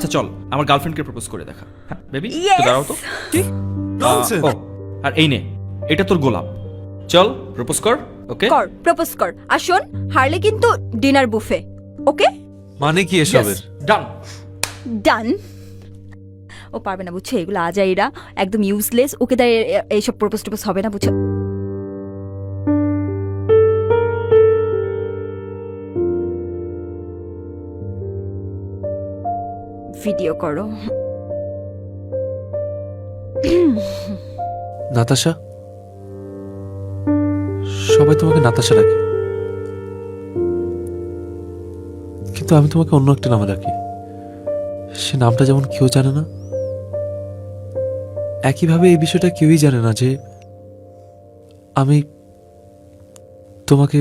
আচ্ছা চল আমার গার্লফ্রেন্ডকে প্রপোজ করে দেখা। হ্যাঁ বেবি Yes! দাঁড়াও তো। কি ননসেন্স ও আর এই নে এটা তোর গোলাপ, চল প্রপোজ কর। ওকে কর, প্রপোজ কর। আর শোন, হারলে কিন্তু ডিনার বুফে। ওকে, মানে কি এসবের ডান। ডান। ও পারবে না বুঝছো, এগুলো আজাইরা একদম ইউজলেস। ওকে তাই এইসব প্রপোজ টপোজ হবে না বুঝছো। ভিডিও করো। নাতাশা, সবাই তোমাকে নাতাশা ডাকে, কিন্তু আমি তোমাকে অন্য একটা নামে ডাকি। সে নামটা যেমন কেউ জানে না, একইভাবে এই বিষয়টা কেউই জানে না যে আমি তোমাকে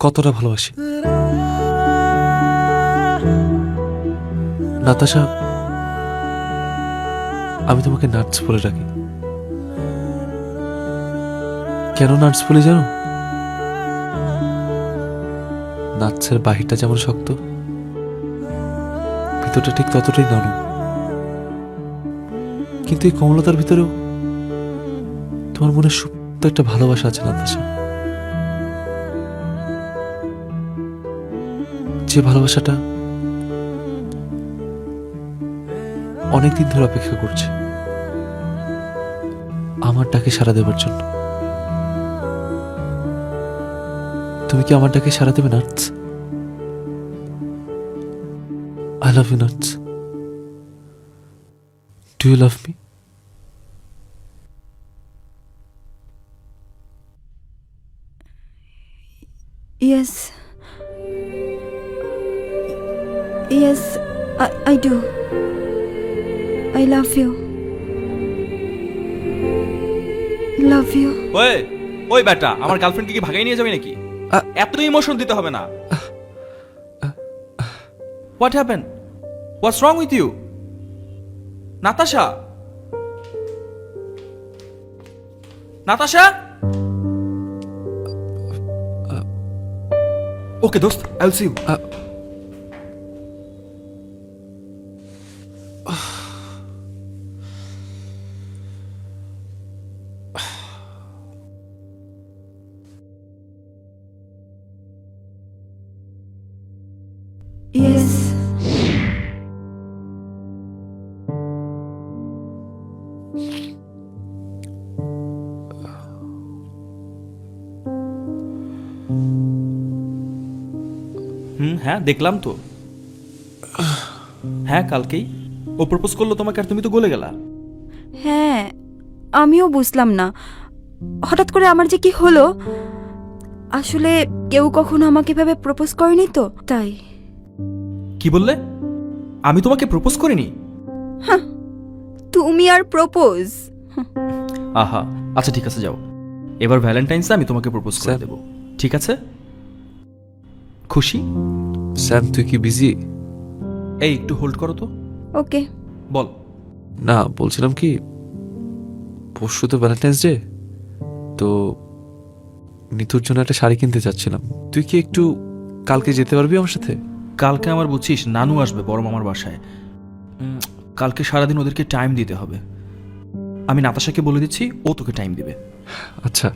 কতটা ভালোবাসি। নাতাশা, আমি তোমাকে নাটস বলে ডাকি। কেন নাটস বলে জানো? নাটসের বাহিরটা যেমন শক্ত, ভিতরটা ঠিক ততটাই নরম। কিন্তু এই কমলতার ভিতরেও তোমার মনে সুপ্ত একটা ভালোবাসা আছে নাতাশা, যে ভালোবাসাটা অনেকদিন ধরে অপেক্ষা করছে আমার ডাকে সাড়া দেবার জন্য। তুমি কি আমার ডাকে সাড়া দেবে nuts? I love you, Nuts. Do you love me? Yes. Yes, I do. I love you. Love you. ওই ওই বেটা, আমার গার্লফ্রেন্ডকে কি ভাগাই নিয়ে যাবে নাকি? এত ইমোশন দিতে হবে না। What happen? What's wrong with you? Natasha, Natasha. Okay দোস্ত, I will see you. Yes. হ্যাঁ দেখলাম তো। হ্যাঁ কালকেই ও প্রপোজ করলো তোমাকে আর তুমি তো গলে গেলা। হ্যাঁ, আমিও বুঝলাম না হঠাৎ করে আমার যে কি হলো। আসলে কেউ কখনো আমাকে ভেবে প্রপোজ করেনি তো তাই। কি বললে? আমি তোমাকে প্রপোজ করিনি? তুমি আর প্রপোজ? আহা আচ্ছা ঠিক আছে যাও, এবার ভ্যালেন্টাইন্সে আমি তোমাকে প্রপোজ করে স্যার। দেব, ঠিক আছে? খুশি? স্যাম, তুই কি বিজি? এই একটু হোল্ড করো তো। ওকে। বল। না, বলছিলাম কি, পরশু তো ভ্যালেন্টাইন্স ডে, তো নিতুর জন্য একটা শাড়ি কিনতে চাচ্ছিলাম। তুই কি একটু কালকে যেতে পারবি আমার সাথে? কালকে আমার বুঝছিস নানু আসবে বড় মামার বাসায়। কালকে সারাদিন ওদেরকে টাইম দিতে হবে। আমি নাতাশাকে বলে দিচ্ছি, ও তোকে টাইম দিবে। আচ্ছা।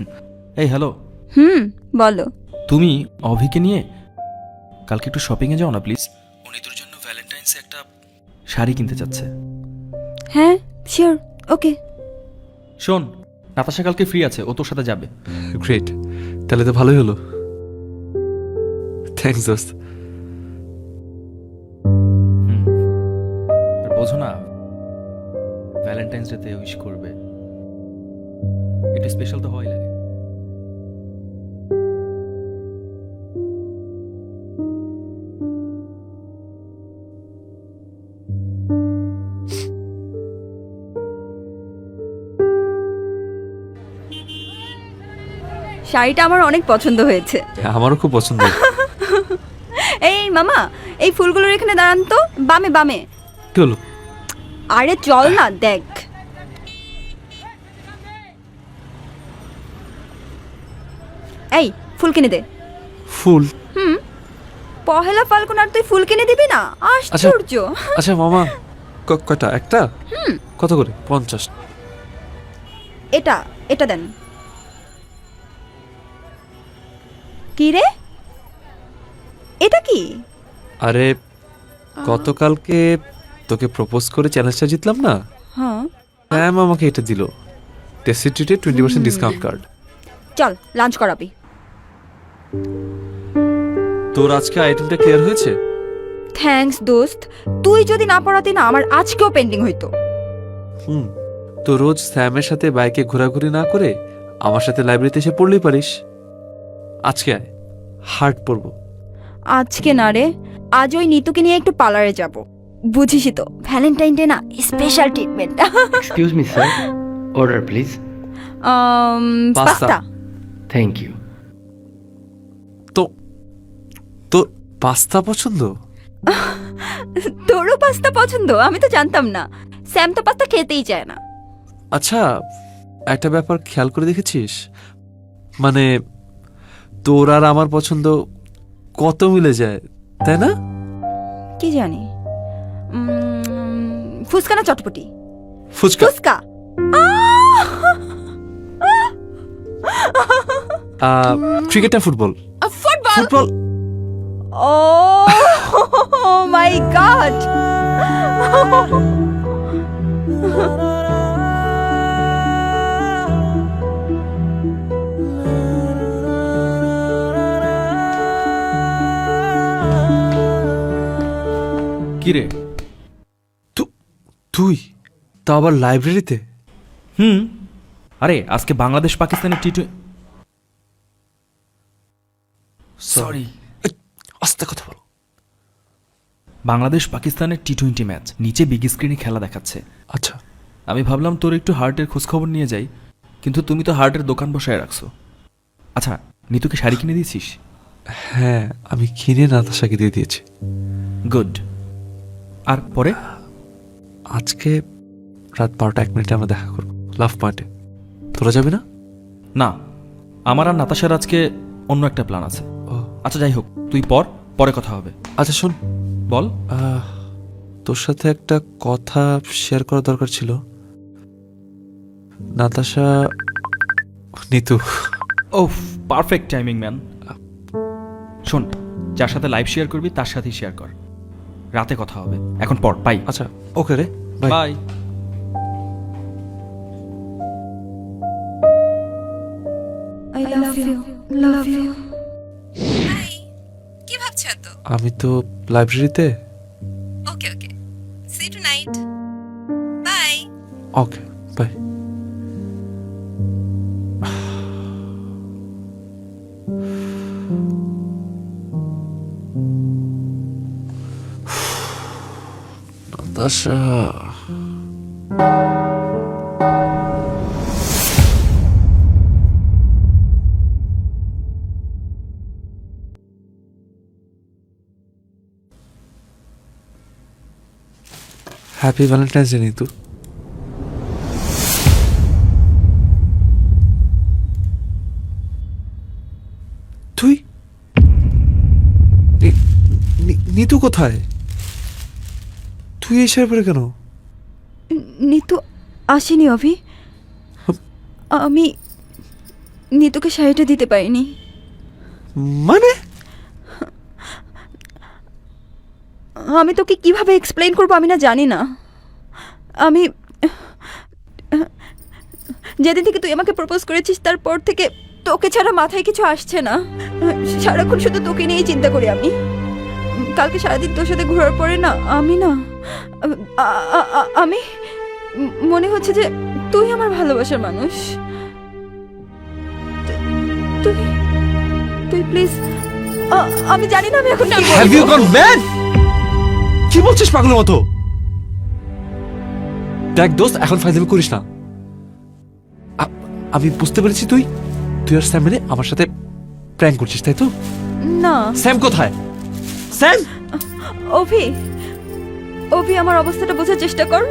এই হ্যালো, বলো। তুমি অভিকে নিয়ে কালকে একটু শপিং এ যাও না প্লিজ। উনি তোর জন্য ভ্যালেন্টাইন্সে একটা শাড়ি কিনতে চাচ্ছে। হ্যাঁ শিওর, ওকে। শোন, নাতাশা কালকে ফ্রি আছে, ও তোর সাথে যাবে। গ্রেট, তাহলে তো ভালোই হলো। থ্যাংকস দোস্ত। আর বোঝো না, ভ্যালেন্টাইন্স ডেতে উইশ করবে, এটা স্পেশাল তো হয় লাগে। শাড়িটা আমার অনেক পছন্দ হয়েছে। আমারও খুব পছন্দ। এই মামা, এই ফুলগুলোর এখানে দাঁড়ান তো, বামে বামে। কি হলো? আরে চল না, দেখ। এই ফুল কিনে দে। ফুল? পহেলা ফাল্গুন আর তুই ফুল কিনে দিবি না? আশ্চর্য। আচ্ছা মামা, কয়টা? একটা? কত করে? 50। এটা এটা দেন। কি রে, এটা কি? আরে গতকালকে তোকে প্রপোজ করে চ্যালেঞ্জটা জিতলাম না, হ্যাঁ, ম্যাম আমাকে এটা দিল, টেস্টি ট্রিটে 20% ডিসকাউন্ট কার্ড। চল লাঞ্চ করাবি। তোর আজকে আইটেমটা ক্লিয়ার হয়েছে? থ্যাঙ্কস দোস্ত, তুই যদি না পড়াতি না আমার আজকেও পেন্ডিং হইতো। তো রোজ স্যামের সাথে বাইকে ঘোরাঘুরি না করে আমার সাথে লাইব্রেরিতে এসে পড়লেই পারিস। আজকে আয়, হার্ট পড়বো। আজকে না রে, আজ ওই নিতুকে নিয়ে একটু পার্লারে যাব। বুঝিসই তো ভ্যালেন্টাইন ডে না, special treatment. Excuse me, sir. Order, please. Pasta. Thank you. তো তোর পাস্তা পছন্দ? তোরও পাস্তা পছন্দ? আমি তো জানতাম না। স্যাম তো পাস্তা খেতেই চায় না। আচ্ছা, একটা ব্যাপার খেয়াল করে দেখেছিস, মানে তোর আর আমার পছন্দ কত মিলে যায়, তাই না? কি জানি, ফুচকা না চটপটি? ফুচকা। ফুচকা। ক্রিকেট না ফুটবল? ফুটবল। ফুটবল। ও মাই গড। কি রে? তুই তা আবার লাইব্রেরিতে? আরে আজকে বাংলাদেশ পাকিস্তানের সরি, আস্তে কথা বলো। বাংলাদেশ পাকিস্তানের টি-20 ম্যাচ, নিচে বিগ স্ক্রিনে খেলা দেখাচ্ছে। আচ্ছা, আমি ভাবলাম তোর একটু হার্টের খোঁজখবর নিয়ে যাই, কিন্তু তুমি তো হার্টের দোকান বসায় রাখছো। আচ্ছা, নিতুকে শাড়ি কিনে দিয়েছিস? হ্যাঁ আমি কিনে নাতাশাকে দিয়ে দিয়েছি। গুড। আর পরে? আজকে রাত 12টা 1 মিনিটে আমরা দেখা করবো লাভ পয়েন্টে। তোরা যাবি না? না, আমার আর নাতাশার আজকে অন্য একটা প্ল্যান আছে। ও আচ্ছা যাই হোক, তুই পরে কথা হবে। আচ্ছা শোন, বল। তোর সাথে একটা কথা শেয়ার করা দরকার ছিল। নাতাশা, নিতু। ওহ, পারফেক্ট টাইমিং ম্যান। শোন, যার সাথে লাইভ শেয়ার করবি তার সাথেই শেয়ার কর, রাতে কথা হবে। এখন পড়, বাই। আচ্ছা ওকে রে, bye. Bye. I love you, love you. কি ভাবছো এত? আমি তো লাইব্রেরিতে। Okay okay, see you tonight. Bye. Okay bye. Natasha, happy Valentine's day Nitu. তুই নিতু কোথায়? তুই এই শাড়ি পরে কেন? নিতু আসেনি অভি, আমি নিতুকে শাড়িটা দিতে পারিনি। মানে আমি তোকে কিভাবে এক্সপ্লেইন করবো আমি না জানি না। আমি যেদিন থেকে তুই আমাকে প্রপোজ করেছিস তারপর থেকে তোকে ছাড়া মাথায় কিছু আসছে না। সারাক্ষণ শুধু তোকে নিয়েই চিন্তা করি আমি। কালকে সারাদিন তোর সাথে ঘোরার পরে না আমি আমি মনে হচ্ছে যে তুই আমার ভালোবাসার মানুষ। তুই তুই প্লিজ, আমি জানি না আমি এখন কি হ্যাভ ইউ বলবো। গন ম্যাড? কি বলছিস পাগলের মতো? দেখ দোস্ত, এখন ফাইজলামি করিস না। আমি বুঝতে পেরেছি তুই আর স্যাম মিলে আমার সাথে প্র্যাঙ্ক করছিস, তাই তো? না স্যাম কোথায়? স্যাম! অভি আমার অবস্থাটা বোঝার চেষ্টা কর।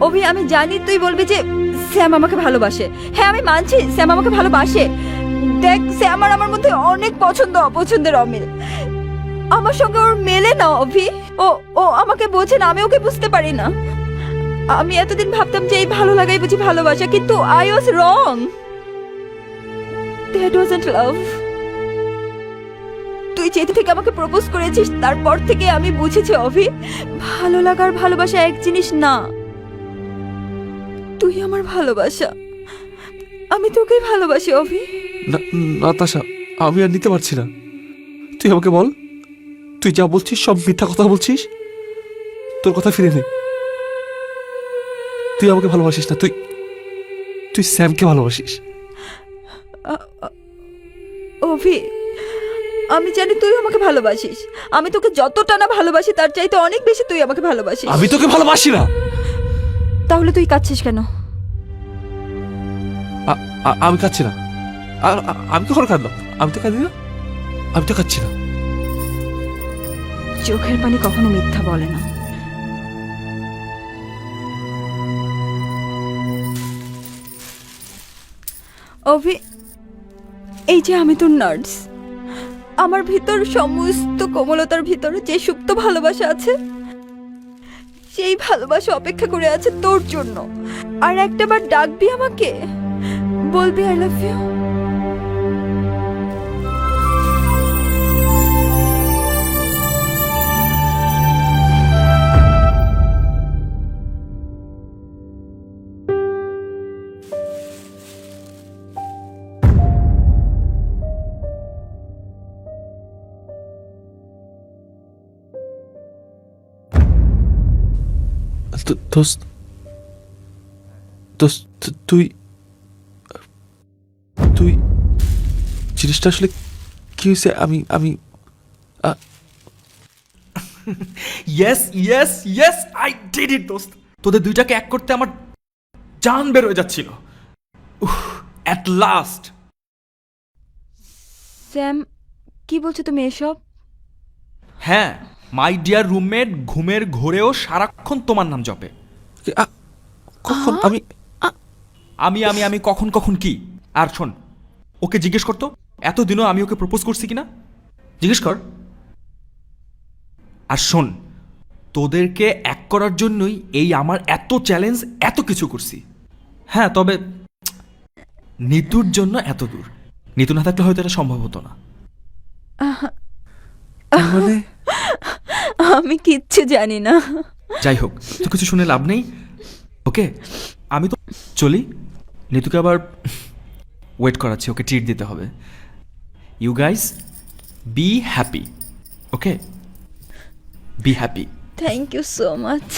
অভি, আমি জানি তুই বলবি যে স্যাম আমাকে ভালোবাসে। হ্যাঁ আমি মানছি স্যাম আমাকে ভালোবাসে। দেখ, স্যাম আর আমার মধ্যে অনেক পছন্দ অপছন্দের অমিল। আমার সঙ্গে ওর মেলে না অভি। ও ও আমাকে বোঝে না, আমি ওকে বুঝতে পারি না। আমি এতদিন ভাবতাম যে এই ভালো লাগাই বুঝি ভালোবাসা, কিন্তু I was wrong. That wasn't love. তুই যেদিন থেকে আমাকে প্রপোজ করেছিস তারপর থেকে আমি বুঝেছি অভি, ভালো লাগার ভালোবাসা এক জিনিস না। তুই আমার ভালোবাসা, আমি তোকেই ভালোবাসি অভি। নাতাশা, আমি আর নিতে পারছি না। তুই আমাকে বল, তুই যা বলছিস সব মিথ্যা কথা বলছিস। তোর কথা ফিরে নে। তুই আমাকে ভালোবাসিস না, তুই তুই স্যামকে ভালোবাসিস। অভি, আমি জানি তুই আমাকে ভালোবাসিস। আমি তোকে যতটা না ভালোবাসি তার চাইতে অনেক বেশি তুই আমাকে ভালোবাসিস। আমি তোকে ভালোবাসি না। তাহলে তুই কাঁদছিস কেন? আমি কাঁদছি না। আমি কখন কাঁদলাম? আমি তো কাঁদি না, আমি তো কাঁদছি না। চোখের পানি কখনো মিথ্যা বলে না। অভি, এই যে আমি তোর নার্স, আমার ভিতর সমস্ত কোমলতার ভিতরে যে সুপ্ত ভালোবাসা আছে, সেই ভালোবাসা অপেক্ষা করে আছে তোর জন্য। আর একটাবার ডাকবি আমাকে, বলবি আই লাভ ইউ। দোস্ত, দোস্ত, তুই তুই জিনিসটা আসলে কি হয়েছে? আমি yes yes yes, I did it দোস্ত। তোদের দুইটাকে এক করতে আমার জান বের হয়ে যাচ্ছিল। At last. স্যাম, কি বলছো তুমি এসব? হ্যাঁ, মাই ডিয়ার রুমমেট ঘুমের ঘোরেও সারাক্ষণ তোমার নাম জপে। কখন? আমি আমি আমি আমি কখন কখন কি? আর শোন, ওকে জিজ্ঞেস করতো এতদিনও আমি ওকে প্রপোজ করছি কিনা, জিজ্ঞেস কর। আর শোন, তোদেরকে এক করার জন্যই এই আমার এত চ্যালেঞ্জ, এত কিছু করছি। হ্যাঁ, তবে নিতুর জন্য এত দূর। নিতু না থাকলে হয়তো এটা সম্ভব হতো না। মানে আমি কিচ্ছু জানি না। যাই হোক, তো কিছু শুনে লাভ নেই। ওকে, আমি তো চলি। নিতুকে আবার ওয়েট করাচ্ছি, ওকে ট্রিট দিতে হবে। You guys be happy, okay? Be happy. Thank you so much.